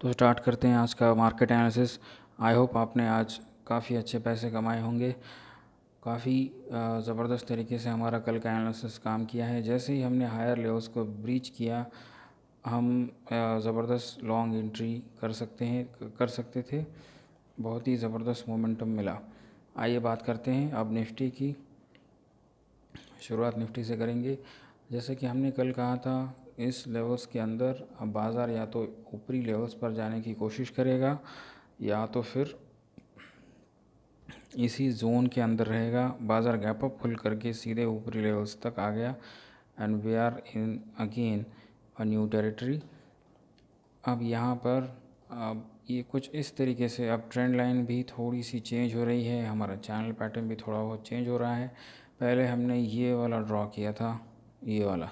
तो स्टार्ट करते हैं आज का मार्केट एनालिसिस। आई होप आपने आज काफ़ी अच्छे पैसे कमाए होंगे। काफ़ी ज़बरदस्त तरीके से हमारा कल का एनालिसिस काम किया है। जैसे ही हमने हायर लेवल्स को ब्रीच किया, हम ज़बरदस्त लॉन्ग एंट्री कर सकते थे। बहुत ही ज़बरदस्त मोमेंटम मिला। आइए बात करते हैं अब निफ्टी की। शुरुआत निफ्टी से करेंगे। जैसे कि हमने कल कहा था, इस लेवल्स के अंदर अब बाज़ार या तो ऊपरी लेवल्स पर जाने की कोशिश करेगा या तो फिर इसी जोन के अंदर रहेगा। बाज़ार गैप अप खुल करके सीधे ऊपरी लेवल्स तक आ गया and we are in again a new territory. अब यहाँ पर अब ये कुछ इस तरीके से अब ट्रेंड लाइन भी थोड़ी सी चेंज हो रही है, हमारा चैनल पैटर्न भी थोड़ा बहुत चेंज हो रहा है। पहले हमने ये वाला ड्रॉ किया था, ये वाला,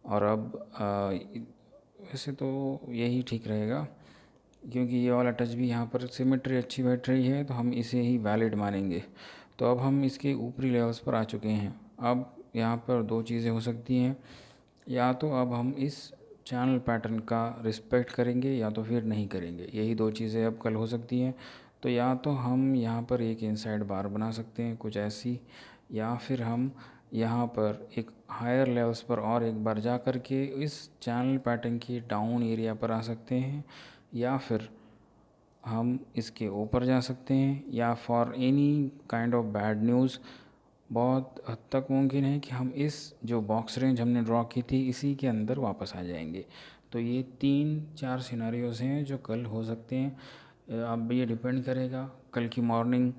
और अब वैसे तो यही ठीक रहेगा क्योंकि ये वाला टच भी यहाँ पर सिमेट्री अच्छी बैठ रही है, तो हम इसे ही वैलिड मानेंगे। तो अब हम इसके ऊपरी लेवल्स पर आ चुके हैं। अब यहाँ पर दो चीज़ें हो सकती हैं, या तो अब हम इस चैनल पैटर्न का रिस्पेक्ट करेंगे या तो फिर नहीं करेंगे। यही दो चीज़ें अब कल हो सकती हैं। तो या तो हम यहाँ पर एक इनसाइड बार बना सकते हैं कुछ ऐसी, या फिर हम यहाँ पर एक हायर लेवल्स पर और एक बार जा कर के इस चैनल पैटर्न की डाउन एरिया पर आ सकते हैं, या फिर हम इसके ऊपर जा सकते हैं, या for any kind of bad news बहुत हद तक मुमकिन है कि हम इस जो बॉक्स रेंज हमने ड्रॉ की थी इसी के अंदर वापस आ जाएंगे। तो ये 3-4 सिनेरियोज़ हैं जो कल हो सकते हैं। अब ये डिपेंड करेगा कल की मॉर्निंग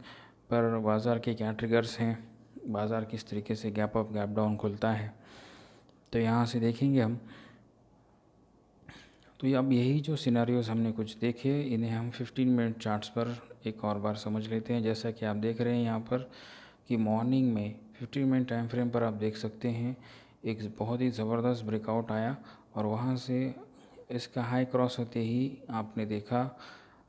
पर बाज़ार के क्या ट्रिगर्स हैं, बाज़ार किस तरीके से गैप अप गैप डाउन खुलता है। तो यहाँ से देखेंगे हम। तो अब यही जो सिनेरियोज़ हमने कुछ देखे, इन्हें हम 15 मिनट चार्ट्स पर एक और बार समझ लेते हैं। जैसा कि आप देख रहे हैं यहाँ पर कि मॉर्निंग में 15 मिनट टाइम फ्रेम पर आप देख सकते हैं एक बहुत ही ज़बरदस्त ब्रेकआउट आया, और वहाँ से इसका हाई क्रॉस होते ही आपने देखा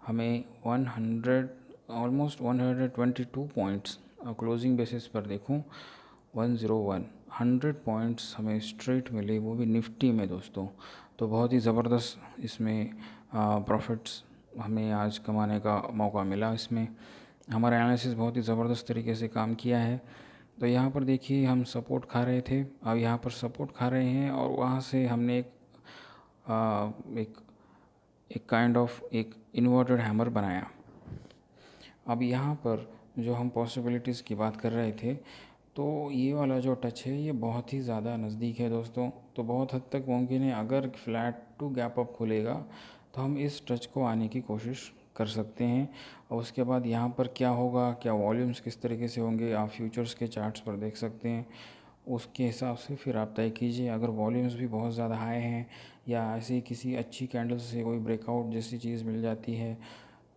हमें 100 ऑलमोस्ट 122 पॉइंट्स, क्लोजिंग बेसिस पर देखूं 101 100 पॉइंट्स हमें स्ट्रेट मिले, वो भी निफ्टी में दोस्तों। तो बहुत ही ज़बरदस्त इसमें प्रॉफिट्स हमें आज कमाने का मौका मिला। इसमें हमारा एनालिसिस बहुत ही ज़बरदस्त तरीके से काम किया है। तो यहाँ पर देखिए हम सपोर्ट खा रहे थे, अब यहाँ पर सपोर्ट खा रहे हैं, और वहाँ से हमने एक एक काइंड ऑफ एक इन्वर्टेड हैमर बनाया। अब यहाँ पर जो हम पॉसिबिलिटीज़ की बात कर रहे थे, तो ये वाला जो टच है ये बहुत ही ज़्यादा नज़दीक है दोस्तों। तो बहुत हद तक मुमकिन है अगर फ्लैट टू गैप अप खुलेगा तो हम इस टच को आने की कोशिश कर सकते हैं। और उसके बाद यहाँ पर क्या होगा, क्या वॉल्यूम्स किस तरीके से होंगे, आप फ्यूचर्स के चार्ट्स पर देख सकते हैं। उसके हिसाब से फिर आप तय कीजिए। अगर वॉल्यूम्स भी बहुत ज़्यादा हाई हैं या ऐसे ही किसी अच्छी कैंडल से कोई ब्रेकआउट जैसी चीज़ मिल जाती है,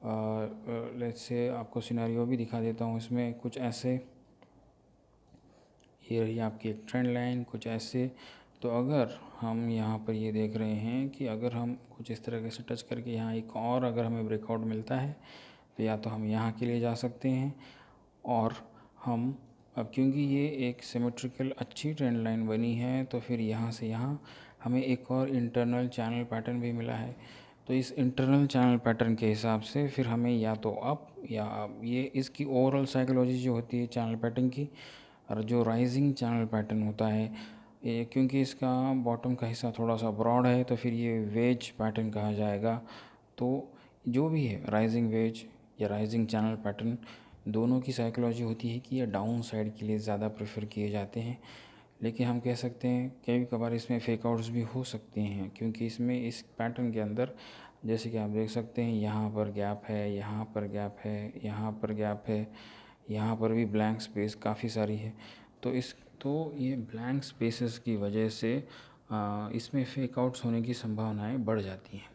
लेट्स से आपको सिनेरियो भी दिखा देता हूँ इसमें कुछ ऐसे, ये रही आपकी एक ट्रेंड लाइन कुछ ऐसे। तो अगर हम यहाँ पर ये देख रहे हैं कि अगर हम कुछ इस तरह से टच करके यहाँ एक और अगर हमें ब्रेकआउट मिलता है तो या तो हम यहाँ के लिए जा सकते हैं, और हम अब क्योंकि ये एक सिमेट्रिकल अच्छी ट्रेंड लाइन बनी है तो फिर यहाँ से यहाँ हमें एक और इंटरनल चैनल पैटर्न भी मिला है। तो इस इंटरनल चैनल पैटर्न के हिसाब से फिर हमें या तो अप या ये इसकी ओवरऑल साइकोलॉजी जो होती है चैनल पैटर्न की, और जो राइजिंग चैनल पैटर्न होता है ये क्योंकि इसका बॉटम का हिस्सा थोड़ा सा ब्रॉड है तो फिर ये वेज पैटर्न कहा जाएगा। तो जो भी है राइजिंग वेज या राइजिंग चैनल पैटर्न, दोनों की साइकोलॉजी होती है कि ये डाउन साइड के लिए ज़्यादा प्रेफर किए जाते हैं। लेकिन हम कह सकते हैं कभी कभार इसमें फेकआउट्स भी हो सकते हैं, क्योंकि इसमें इस पैटर्न के अंदर जैसे कि आप देख सकते हैं यहाँ पर गैप है, यहाँ पर गैप है, यहाँ पर गैप है, यहाँ पर भी ब्लैंक स्पेस काफ़ी सारी है। तो ये ब्लैंक स्पेसेस की वजह से इसमें फेकआउट्स होने की संभावनाएं बढ़ जाती हैं।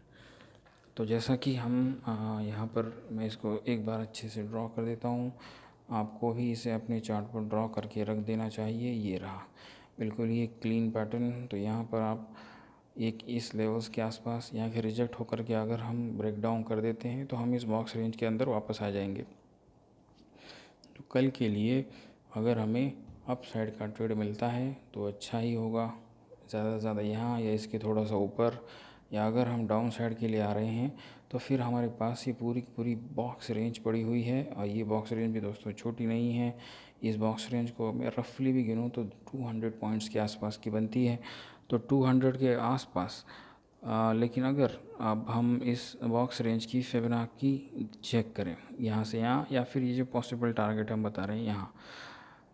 तो जैसा कि हम यहाँ पर मैं इसको एक बार अच्छे से ड्रॉ कर देता हूँ, आपको भी इसे अपने चार्ट पर ड्रॉ करके रख देना चाहिए। ये रहा बिल्कुल ये क्लीन पैटर्न। तो यहाँ पर आप एक इस लेवल्स के आसपास यहाँ के रिजेक्ट होकर के अगर हम ब्रेक डाउन कर देते हैं तो हम इस बॉक्स रेंज के अंदर वापस आ जाएंगे। तो कल के लिए अगर हमें अप साइड का ट्रेड मिलता है तो अच्छा ही होगा, ज़्यादा से ज़्यादा यहाँ या इसके थोड़ा सा ऊपर या अगर हम डाउन साइड के लिए आ रहे हैं तो फिर हमारे पास ये पूरी की पूरी बॉक्स रेंज पड़ी हुई है। और ये बॉक्स रेंज भी दोस्तों छोटी नहीं है। इस बॉक्स रेंज को मैं रफली भी गिनूँ तो 200 पॉइंट्स के आसपास की बनती है, तो 200 के आसपास। लेकिन अगर अब हम इस बॉक्स रेंज की फिबोनाची चेक करें यहाँ से यहाँ, या फिर ये जो पॉसिबल टारगेट हम बता रहे हैं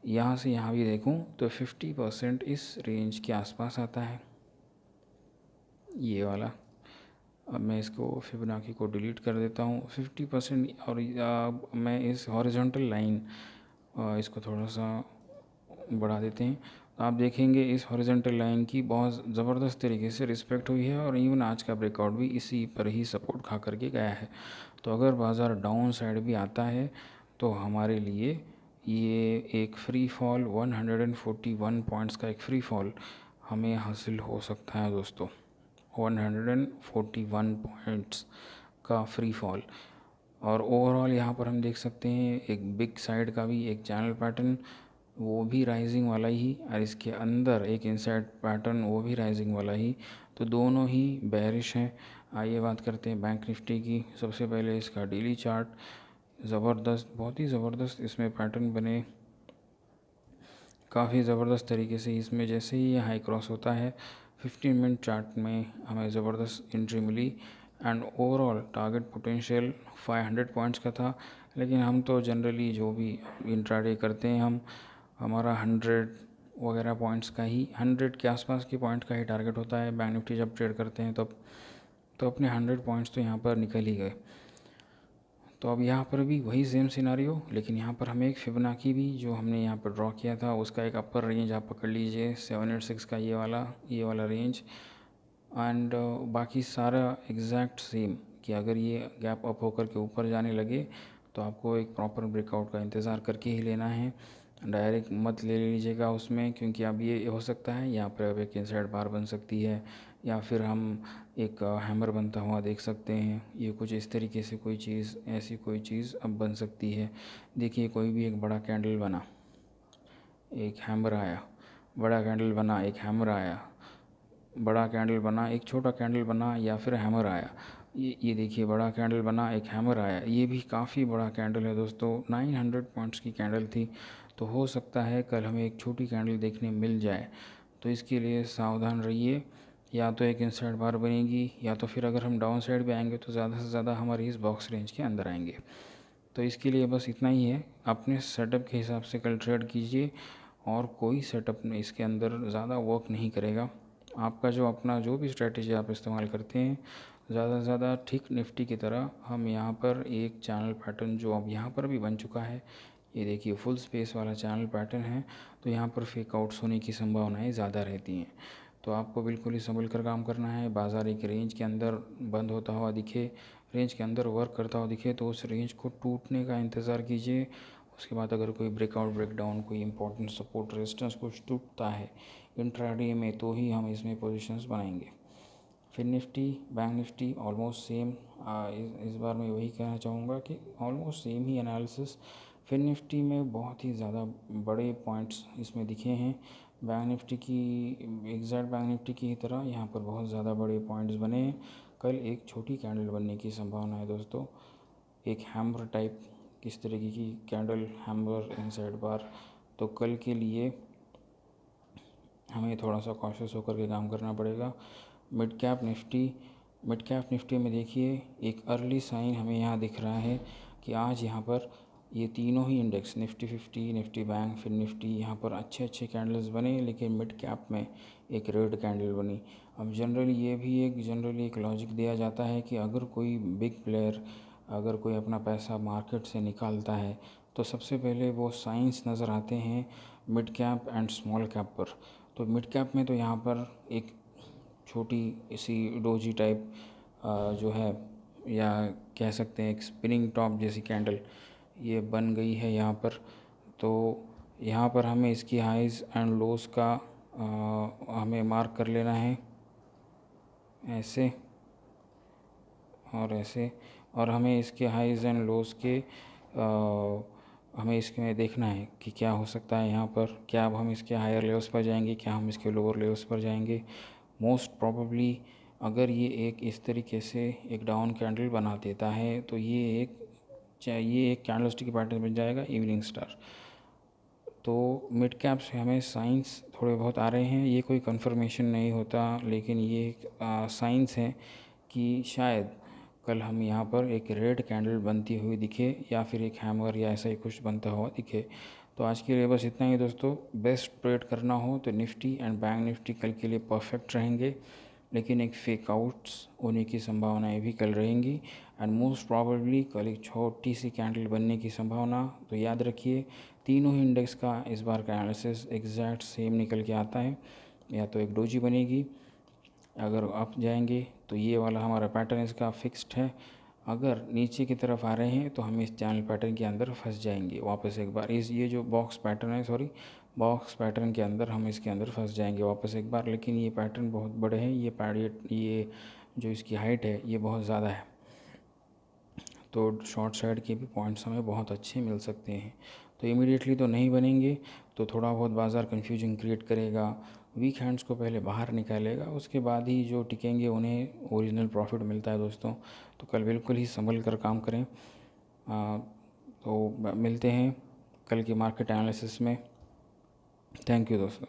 यहाँ से यहाँ भी देखूँ तो 50% इस रेंज के आसपास आता है, ये वाला। अब मैं इसको फिबोनाची को डिलीट कर देता हूँ 50%। और मैं इस हॉरिजॉन्टल लाइन इसको थोड़ा सा बढ़ा देते हैं, तो आप देखेंगे इस हॉरिजॉन्टल लाइन की बहुत ज़बरदस्त तरीके से रिस्पेक्ट हुई है। और इवन आज का ब्रेकआउट भी इसी पर ही सपोर्ट खा करके गया है। तो अगर बाज़ार डाउन साइड भी आता है तो हमारे लिए ये एक फ्री फॉल 141 पॉइंट्स का एक फ्री फॉल हमें हासिल हो सकता है दोस्तों। 141 पॉइंट्स का फ्री फॉल। और ओवरऑल यहाँ पर हम देख सकते हैं एक बिग साइड का भी एक चैनल पैटर्न, वो भी राइजिंग वाला ही, और इसके अंदर एक इनसाइड पैटर्न वो भी राइजिंग वाला ही। तो दोनों ही बेरिश हैं। आइए बात करते हैं बैंक निफ्टी की। सबसे पहले इसका डेली चार्ट ज़बरदस्त, बहुत ही ज़बरदस्त इसमें पैटर्न बने, काफ़ी ज़बरदस्त तरीके से। इसमें जैसे ही हाई क्रॉस होता है 15 मिनट चार्ट में हमें ज़बरदस्त एंट्री मिली। And overall target potential 500 points का था, लेकिन हम तो जनरली जो भी इंट्राडे करते हैं हमारा 100 वगैरह पॉइंट्स का ही, 100 के आसपास के पॉइंट का ही टारगेट होता है। बैंक निफ्टी जब ट्रेड करते हैं तब तो अपने 100 पॉइंट्स तो यहाँ पर निकल ही गए। तो अब यहाँ पर भी वही सेम सिनारियो, लेकिन यहाँ पर हमें एक फिबोनाची भी जो हमने यहाँ पर ड्रॉ किया था उसका एक अपर रेंज आप पकड़ लीजिए 786 का, ये वाला रेंज। एंड बाकी सारा एग्जैक्ट सेम, कि अगर ये गैप अप होकर के ऊपर जाने लगे तो आपको एक प्रॉपर ब्रेकआउट का इंतज़ार करके ही लेना है। डायरेक्ट मत ले लीजिएगा उसमें, क्योंकि अब ये हो सकता है यहाँ पर अब एक इनसाइड बार बन सकती है, या फिर हम एक हैमर बनता हुआ देख सकते हैं। ये कुछ इस तरीके से कोई चीज़, ऐसी कोई चीज़ अब बन सकती है। देखिए कोई भी एक बड़ा कैंडल बना, एक हैमर आया, बड़ा कैंडल बना, एक हैमर आया, बड़ा कैंडल बना, एक छोटा कैंडल बना, या फिर हैमर आया। ये देखिए बड़ा कैंडल बना, एक हैमर आया, ये भी काफ़ी बड़ा कैंडल है दोस्तों। 900 पॉइंट्स की कैंडल थी, तो हो सकता है कल हमें एक छोटी कैंडल देखने मिल जाए। तो इसके लिए सावधान रहिए, या तो एक इनसाइड बार बनेगी, या तो फिर अगर हम डाउन साइड भी आएंगे तो ज़्यादा से ज़्यादा हमारी इस बॉक्स रेंज के अंदर आएंगे। तो इसके लिए बस इतना ही है, अपने सेटअप के हिसाब से कल ट्रेड कीजिए, और कोई सेटअप में इसके अंदर ज़्यादा वर्क नहीं करेगा। आपका जो अपना जो भी स्ट्रेटजी आप इस्तेमाल करते हैं, ज़्यादा से ज़्यादा ठीक निफ्टी की तरह हम यहाँ पर एक चैनल पैटर्न जो अब यहाँ पर भी बन चुका है, ये देखिए फुल स्पेस वाला चैनल पैटर्न है, तो यहाँ पर फेक आउट्स होने की संभावनाएं ज़्यादा रहती हैं। तो आपको बिल्कुल ही संभल कर काम करना है। बाज़ार एक रेंज के अंदर बंद होता हुआ दिखे, रेंज के अंदर वर्क करता हुआ दिखे, तो उस रेंज को टूटने का इंतज़ार कीजिए। उसके बाद अगर कोई ब्रेकआउट, ब्रेकडाउन, कोई इंपॉर्टेंट सपोर्ट, रेजिस्टेंस कुछ टूटता है इंट्राडे में, तो ही हम इसमें पोजीशंस बनाएंगे। फिर Nifty, bank Nifty almost same. इस बार मैं वही कहना चाहूँगा कि ऑलमोस्ट सेम ही एनालिसिस। फिर निफ्टी में बहुत ही ज़्यादा बड़े पॉइंट्स इसमें दिखे हैं। बैंक निफ्टी की, एग्जैक्ट बैंक निफ्टी की ही तरह यहाँ पर बहुत ज़्यादा बड़े पॉइंट्स बने हैं। कल एक छोटी कैंडल बनने की संभावना है दोस्तों, एक हैमर टाइप, किस तरीके की कैंडल, हैमर इनसाइड बार। तो कल के लिए हमें थोड़ा सा कॉशियस होकर के काम करना पड़ेगा। मिड कैप निफ्टी में देखिए एक अर्ली साइन हमें यहाँ दिख रहा है कि आज यहाँ पर ये तीनों ही इंडेक्स, निफ्टी 50, निफ्टी बैंक, फिर निफ्टी, यहाँ पर अच्छे अच्छे कैंडल्स बने, लेकिन मिड कैप में एक रेड कैंडल बनी। अब जनरली एक लॉजिक दिया जाता है कि अगर कोई बिग प्लेयर, अगर कोई अपना पैसा मार्केट से निकालता है तो सबसे पहले वो साइंस नज़र आते हैं mid cap and small cap पर। तो मिड कैप में तो यहाँ पर एक छोटी सी डोजी टाइप जो है, या कह सकते हैं एक स्पिनिंग टॉप जैसी कैंडल ये बन गई है यहाँ पर। तो यहाँ पर हमें इसकी हाइज़ एंड लोस का हमें मार्क कर लेना है, ऐसे और ऐसे। और हमें इसके हाइज़ एंड लोस के हमें इसमें देखना है कि क्या हो सकता है यहाँ पर। क्या अब हम इसके हायर लेवल्स पर जाएंगे, क्या हम इसके लोअर लेवल्स पर जाएंगे। मोस्ट प्रोबेबली अगर ये एक इस तरीके से एक डाउन कैंडल बना देता है तो ये एक कैंडलस्टिक पैटर्न बन जाएगा इवनिंग स्टार। तो मिड कैप से हमें साइंस थोड़े बहुत आ रहे हैं, ये कोई कंफर्मेशन नहीं होता, लेकिन ये एक साइंस है कि शायद कल हम यहाँ पर एक रेड कैंडल बनती हुई दिखे या फिर एक हैमर या ऐसा ही कुछ बनता हुआ दिखे। तो आज के लिए बस इतना ही दोस्तों। बेस्ट ट्रेड करना हो तो निफ्टी एंड बैंक निफ्टी कल के लिए परफेक्ट रहेंगे, लेकिन एक फेक आउट्स होने की संभावनाएं भी कल रहेंगी एंड मोस्ट प्रॉबेबली कल एक छोटी सी कैंडल बनने की संभावना। तो याद रखिए तीनों ही इंडेक्स का इस बार का एनालिसिस एग्जैक्ट सेम निकल के आता है। या तो एक डोजी बनेगी, अगर अप जाएंगे तो ये वाला हमारा पैटर्न इसका फिक्स्ड है, अगर नीचे की तरफ आ रहे हैं तो हम इस चैनल पैटर्न के अंदर फंस जाएंगे वापस एक बार। इस ये जो बॉक्स पैटर्न है, सॉरी बॉक्स पैटर्न के अंदर हम इसके अंदर फंस जाएंगे वापस एक बार। लेकिन ये पैटर्न बहुत बड़े हैं, ये जो इसकी हाइट है ये बहुत ज़्यादा है, तो शॉर्ट साइड के भी पॉइंट्स हमें बहुत अच्छे मिल सकते हैं। तो इमीडिएटली तो नहीं बनेंगे, तो थोड़ा बहुत बाज़ार कन्फ्यूजन क्रिएट करेगा, वीक हैंड्स को पहले बाहर निकालेगा, उसके बाद ही जो टिकेंगे उन्हें ओरिजिनल प्रॉफिट मिलता है दोस्तों। तो कल बिल्कुल ही संभल कर काम करें। तो मिलते हैं कल के मार्केट एनालिसिस में। थैंक यू दोस्तों।